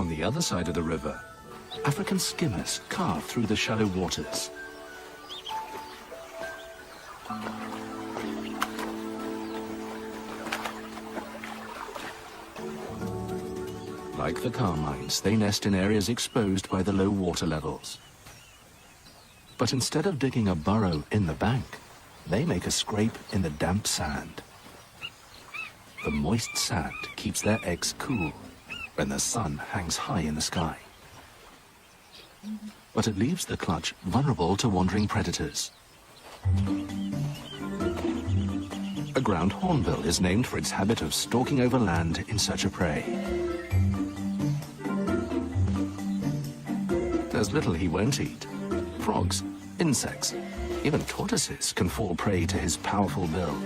On the other side of the river, African skimmers carve through the shallow waters. Like the carmines, they nest in areas exposed by the low water levels. But instead of digging a burrow in the bank, they make a scrape in the damp sand. The moist sand keeps their eggs cool when the sun hangs high in the sky. But it leaves the clutch vulnerable to wandering predators. A ground hornbill is named for its habit of stalking over land in search of prey. There's little he won't eat. Frogs, insects, even tortoises can fall prey to his powerful bill.